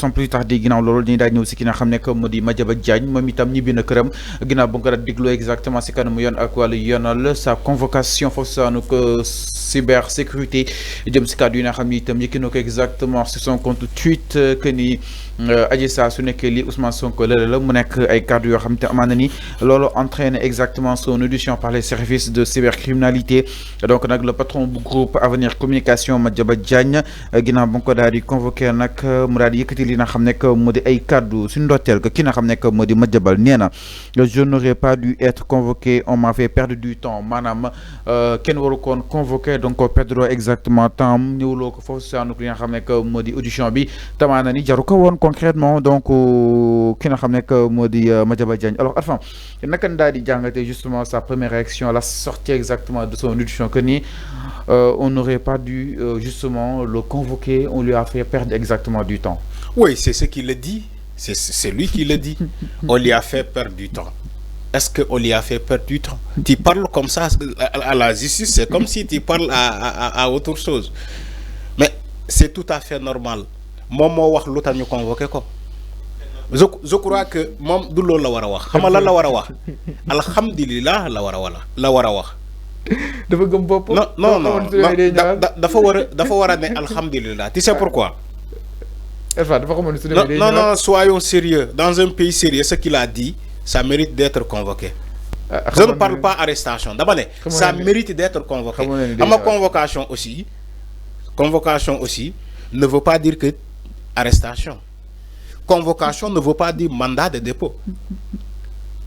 sans plus tarder ginnaaw loolu dañuy daal ñëw si ki nga xam ne que moo di Madiambal Diagne moom itam ñibbi na këram ginnaaw bu nga déglu exactement si kanamu yoon ak wàllu yoonal sa convocation foofu saanu que cybersécurité jëm si kàddu yi nga xam ni itam yëkki na ko exactement sur son compte tweet que ni Adji Sarr su nekkee lii Ousmane Sonko la mu nekk ay kàddu yoo xam te amaana ni loolu entraîne exactement son audition par les services de cybercriminalité donc nag le patron du groupe Avenir Communication Madiambal Diagne ginnaaw ba nga ko daal di convoqué nag mu daal di yëkkati li nga xam ne que moo di ay kàddu suñu ndotteel que ki nga xam ne que moo di Madiambal nee na je n'aurais pas dû être convoqué on m'a fait perdre du temps maanaam kenn waru koon convoqué donc perdre exactement temps ñëwuloo ko foofu saanu li nga xam ne que moo di audition bi tamaana ni jaru ko woon concrètement donc ki nga xam ne que moo di Madiambal Diagne alors enfin naka daal di jàngate justement sa première réaction la sortie exactement de son audition que ni on n'aurait pas dû justement le convoquer, on lui a fait perdre exactement du temps. Oui, c'est ce qu'il le dit. C'est lui qui le dit. On lui a fait perdre du temps. Est-ce qu'on lui a fait perdre du temps? Tu parles comme ça à la justice, c'est comme si tu parles à autre chose. Mais c'est tout à fait normal. Moi, je suis venu convoquer. Je crois que moi, je suis venu convoquer. Alhamdulillah, la wara wax. dafa gëm bopp non dafa war a ne alhamdulillah. Tu sais pourquoi? Non, soyons sérieux. Dans un pays sérieux, ce qu'il a dit, ça mérite d'être convoqué. Je ne parle pas arrestation. D'abord, ça mérite d'être convoqué. Ma convocation aussi ne veut pas dire que arrestation. Convocation ne veut pas dire mandat de dépôt.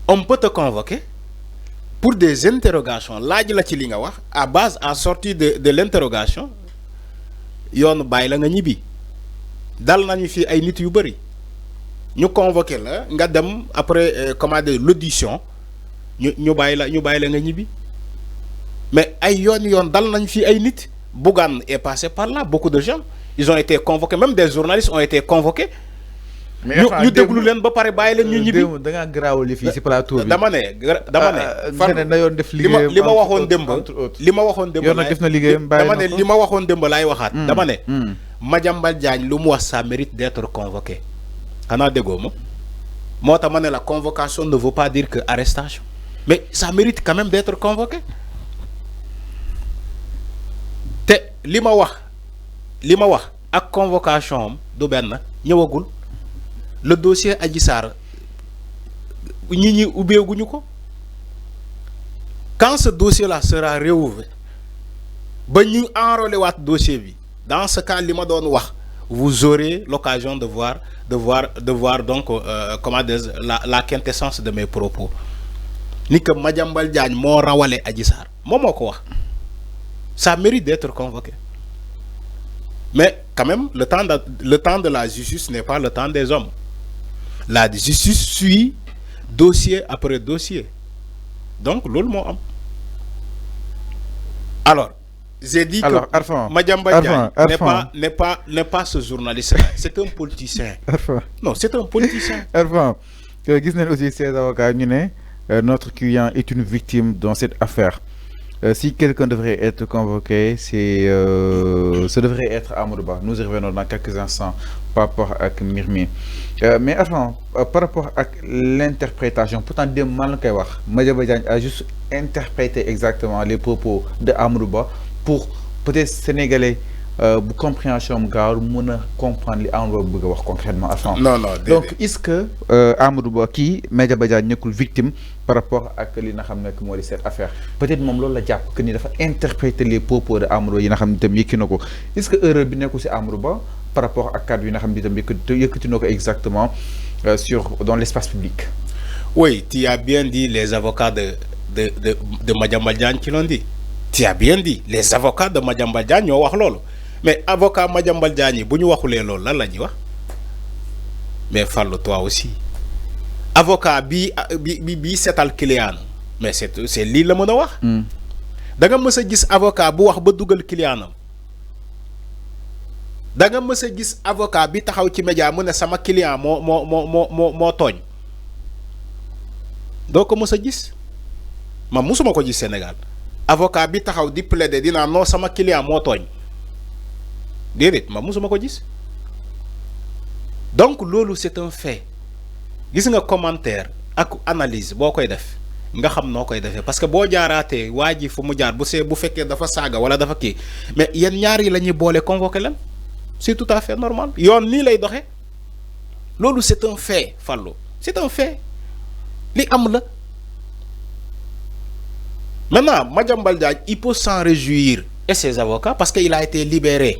On peut te convoquer pour des interrogations. Là, à base, à sortir de l'interrogation, yon bay la nga ñibi dal nañu fi ay nit yu bari ñu convoqué la nga dem après l'audition ñu bay la nga ñibi mais ay yon dal nañu fi ay nit Bougane est passé par là, beaucoup de gens ils ont été convoqués, même des journalistes ont été convoqués. ñu déglu leen ba pare bàyyi leen ñu ñibbi da nga garaawali fii ci plateau bi dama ne na yoon def liggéeyam li ma waxoon démb yoon nag def na liggéeyam dama ne li ma waxoon démb laay waxaat dama ne Madiambal Diagne lu mu wax ça mérite d'être convoqué xanaa déggoo ma moo tax ma ne la convocation ne veut pas dire que arrestation mais ça mérite quand même d'être convoqué te li ma wax ak convocation am du benn ñëwagul. Le dossier Adji Sarr ñi ubbeeguñu ko quand ce dossier là sera réouvert ba ñu enrôler waat dossier bi dans ce cas li ma doon wax vous aurez l'occasion de voir donc la quintessence de mes propos ni que Madiambal Diagne moo rawale Adji Sarr moom moo ko wax ça mérite d'être convoqué mais quand même le temps de la justice n'est pas le temps des hommes. La justice suit dossier après dossier. Donc, l'ol mo am. Alors, j'ai dit que Madiambal Diagne n'est pas ce journaliste-là. C'est un politicien. Non, c'est un politicien. Gis nañ aussi ces avocats ñu ne notre client est une victime dans cette affaire. Si quelqu'un devrait être convoqué, ce devrait être Amadou Ba. Nous y revenons dans quelques instants par rapport à Mirmi. Mais enfin, par rapport à l'interprétation, pourtant, de mal que Madiambal Diagne a juste interprété exactement les propos de Amadou Ba pour peut-être Sénégalais compréhension gaaw mën a comprendre li Amadou Ba bëgg a wax concrètement. Non, donc est-ce que Amadou Ba kii Madiambal Diagne nekkul victime par rapport ak li nga xam ne moo di cette affaire peut-être moom loolu la jàpp que ni dafa interpréter les propos de Amadou Ba yi nga xam ne itam yëkki na ko est-ce que erreur bi nekkul si Amadou Ba par rapport ak kàddu yi nga xam ne itam yëkkati na ko exactement dans l'espace public. Oui, tu as bien dit les avocats de Madiambal Diagne qui l'ont dit. Tu as bien dit les avocats de Madiambal Diagne ñoo wax loolu. Mais avocat Madiambal Diagne bu ñu waxulee loolu lan la ñuy wax mais Fallou toi aussi avocat bi seetal client mais c'est lii la mën a wax. da nga mës a gis avocat bu wax ba dugal clientam da nga mës a gis avocat bi taxaw ci média mu ne sama client moo tooñ doo ko mës a gis man musuma ko gis Sénégal avocat bi taxaw di plaider dinaa non sama client moo tooñ. déedéet ma musuma ko gis donc loolu c'est un fait gis nga commentaire ak analyse boo koy def nga xam noo koy defee parce que boo jaaraatee waa ji fu mu jaar bu fekkee dafa saaga wala dafa kii mais yéen ñaar yi la ñuy boole convoqué leen c'est tout à fait normal yoon nii lay doxee loolu c'est un fait Fallou c'est un fait li am la maintenant Madiambal Diagne il peut s'en réjouir et ses avocats parce qu'il a été libéré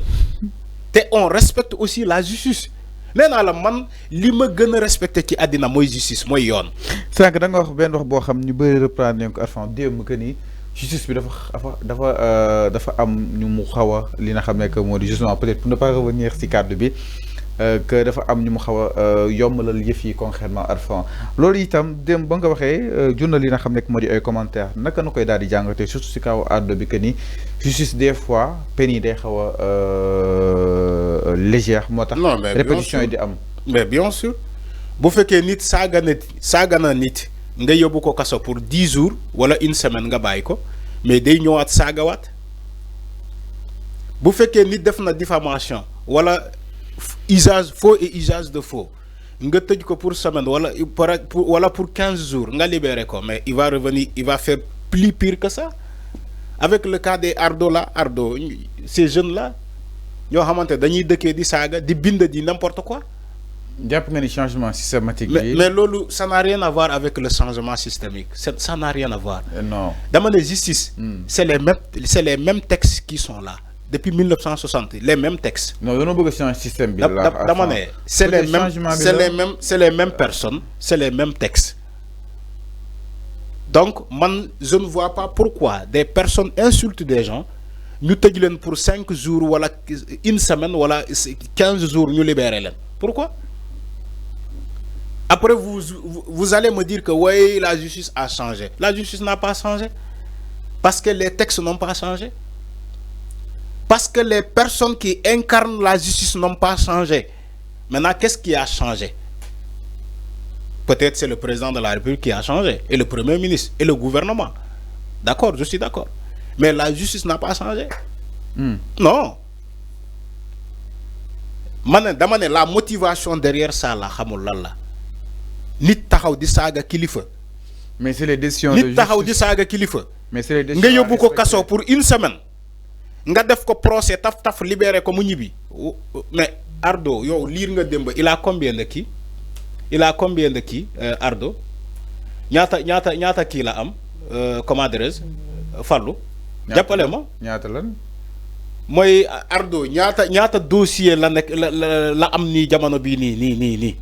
te on respecte aussi la justice nee naa la man li ma gën a respecté ci àddina mooy justice mooy yoon. sànq da nga wax benn wax boo xam ñu bëri reprendre nañ ko Arfan démb que ni justice bi dafa am ñu mu xaw a li nga xam ne que moo di justement peut-être pour ne pas revenir ci cadre bi que dafa am ñu mu xaw a yombalal yëf yi concrètement Arfan loolu itam démb ba nga waxee jur na li nga xam ne que moo di ay commentaire naka na koy daal di jàngatee surtout ci kaw àddu bi que ni justice des fois peine yi day xaw a légère moo tax répétition yi di am mais bien sûr bu fekkee nit saaga na nit nga yóbbu ko kaso pour 10 jours wala une semaine nga bàyyi ko mais day ñëwaat saagawaat bu fekkee nit def na diffamation wala usage faux et usage de faux nga tëj ko pour semaine wala pour 15 jours nga libéré ko mais il va revenir il va faire plus pire que ça avec le cas des Ardo ces jeunes là ñoo xamante dañuy dëkkee di saaga di bind di n'importe quoi. jàpp nga ni changement systématique mais loolu ça n'a rien à voir avec le changement systémique ça n'a rien à voir. Non dama ne justice. c'est les mêmes textes qui sont là depuis 1960 les mêmes textes. non dañoo bëgg a changer système bi. dama ne c'est les mêmes personnes c'est les mêmes textes. donc man je ne vois pas pourquoi des personnes insultent des gens ñu tëj leen pour 5 jours wala une semaine wala 15 jours ñu libérer leen pourquoi. Après, vous allez me dire que oui, la justice a changé. La justice n'a pas changé. Parce que les textes n'ont pas changé. Parce que les personnes qui incarnent la justice n'ont pas changé. Maintenant, qu'est-ce qui a changé? Peut-être c'est le président de la République qui a changé. Et le Premier ministre. Et le gouvernement. D'accord, je suis d'accord. Mais la justice n'a pas changé. Non. La motivation derrière ça, la nit taxaw di saaga kilifa. mais c'est les décisions de justice nit taxaw di saaga kilifa. mais c'est les décisions nga yóbbu ko kaso pour une semaine. nga def ko procès taf libéré ko mu ñibbi. mais Ardo yow liir nga démb il a combien de kii Ardo ñaata kii la am comment dirais-je Fallou. jàppale ma ñaata lan. mooy Ardo ñaata dossier la nekk la am nii jamono bii nii.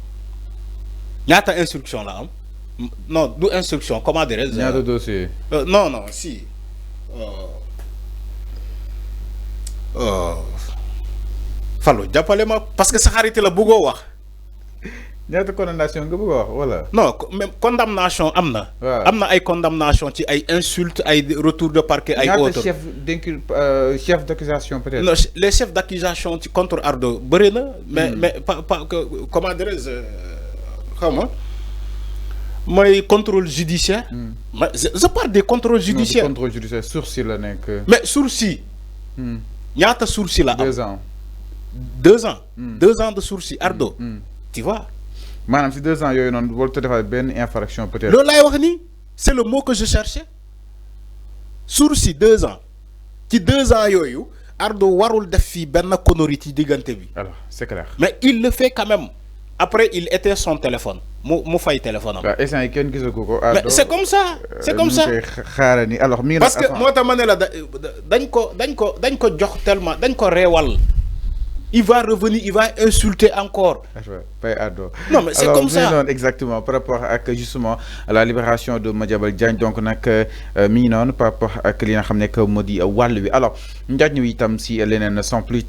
ñaata instruction la am non du instruction comment dirais-je. ñaata dossier. non si Fallou jàppale ma parce que sa xarit la bëggoo wax. ñaata condamnation nga bëgg a wax wala. non même condamnation am na. am na ay condamnation ci ay insultes ay retour de parquet ay autres. chef d'accusation peut-être. non les chefs d'accusation ci contre Ardo bëri na. mais pas comment dirais-je. mooy contrôle judiciaire. je parle des contrôles judiciaires. contrôle judiciaire sursis la nekk. mais sursis. ñaata sursis la am 2 ans. 2 ans. 2 ans de sursis Ardo. tu vois. maanaam si 2 ans yooyu noonu warut a defaat benn infraction peut-être. loolu laay wax nii c'est le mot que je cherchais sursis 2 ans ci 2 ans yooyu Ardo warul def fii benn connerie ci diggante bi. alors c'est clair. mais il le fait quand même. Après, il était son téléphone. Mu fay téléphone. Mais c'est comme ça. C'est comme ça. Alors, parce que moi, dañ ko jox tellement, dañ ko réewal. Il va revenir, il va insulter encore. Non, mais c'est comme ça. Non, exactement. Par rapport à justement à la libération de Madiambal Diagne, donc par rapport à ce que nous avons dit, alors, nous avons dit si les sans plus.